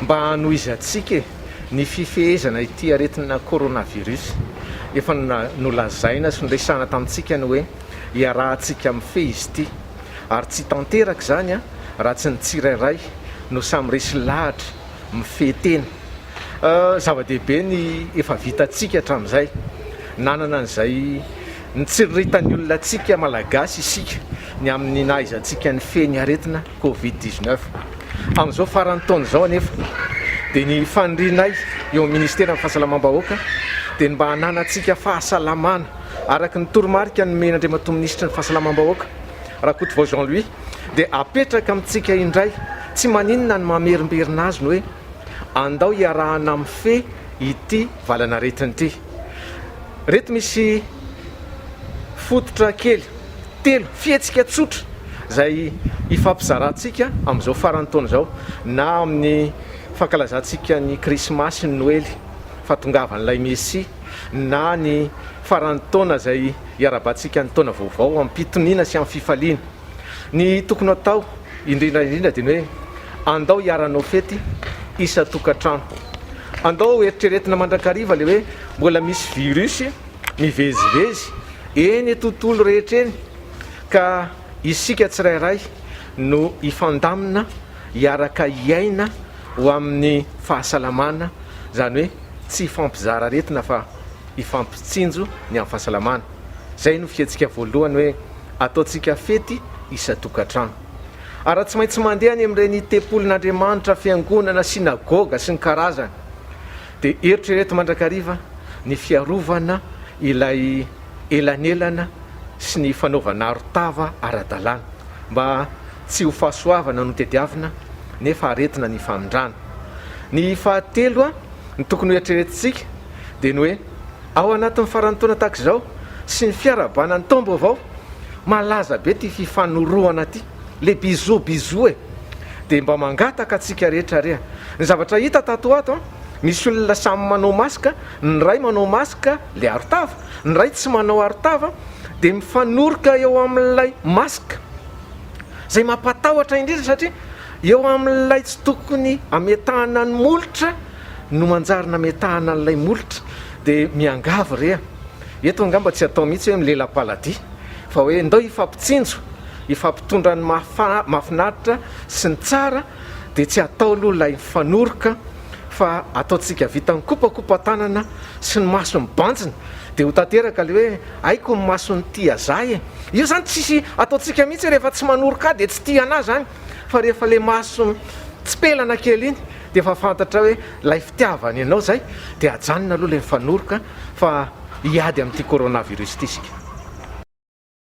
mba hanoizy atsika ny fifehezana ity aretina coronavirus efa nolazaina sy nresana tamintsika ny hoe iarahantsika mife izy ity ary tsy tanteraka zany a raha tsy ny tsirairay no samy resy lahatra mife tena zava-dehibe ny efa vitatsika hatramin'izay nanana an'izay nitsiriritany olona atsika malagasy isika ny amin'ny nahaizantsika ny feny aretina covid-19 amin'izao farany taona izao anefa dia ny fanrinay eo amin'ny ministera amin'ny fahasalamam-bahoaka dia ny mba hananantsika fahasalamana araka ny toromarika ny men'andriamato ministra ny fahasalamam-bahoaka Rakotoarivony Jean-Louis dia apetraka amintsika indray tsy maninona ny mamerimberina azy ny hoe andao iarahana amin'ny fe ity valana retiny ity. Reto misy fototra kely telo fihetsika tsotra izay ifampizarantsika amin'izao farany taona izao na amin'ny fankalazantsika ny krismasy ny noely fahatongavan'ilay Messia na ny farany taona izay iarabantsika ny taona vaovao amin'ny pitoniana sy amin'ny fifaliana. Ny tokony atao indrindra dia ny hoe andao iaranao fety isa-tokantrano. Andao eritreretina mandrakariva le hoe mbola misy virus mivezivezy eny tontolo rehetra eny ka isika tsirairay no ifandamina iaraka iaina ho amin'ny fahasalamana, zany hoe tsy ifampizara aretina fa ifampitsinjo ny amin'ny fahasalamana. Zay no fihetsika voalohany hoe ataontsika fety isa-tokantrano. Ary tsy maintsy mandeha any amin'ireny tempolin'Andriamanitra, fiangonana, sinagoga sy ny karazany dia eritrereto mandrakariva ny fiarovana ilay elanelana sy ny fanaovana arotava ara-dalàna mba tsy ho fahasoavana no tediavina nefa aretina ny famindrana. Ny fahatelo ny tokony eritreretintsika dia ny hoe ao anatin'ny farany taona tahaka izao sy ny fiarabana ny tombo avao malaza be ty fifanoroana ty le bizo dia mba mangataka atsika rehetra reha. Ny zavatra hita tato ato misy olona samy manao masika, ny ray manao masika le arotava, ny ray tsy manao arotava dia mifanoroka eo amin'ilay masika zay mampatahotra indrindra satria eo amin'ilay tsy tokony ametahana ny molotra no manjarina ametahana n'ilay molotra dia miangavy reha. Eto angamba tsy atao mihitsy hoe milela-paladia fa hoe ndao ifampitsinjo ifampitondra ny mahafinaritra sy ny tsara dia tsy atao aloha ilay fanoroka fa ataontsika vita ny kopakopan-tanana sy ny maso mibanjina dia ho tanteraka le hoe aiko ny masony tia zay io zany tsisy ataontsika mihitsy rehefa tsy manoroka dia tsy tia anazy zany fa rehefa le maso tsipelana kely iny dia efa fantatra hoe lay fitiavany ianao zay dia ajanona aloha le mifanoroka fa hiady amin'ity coronavirus ity isika.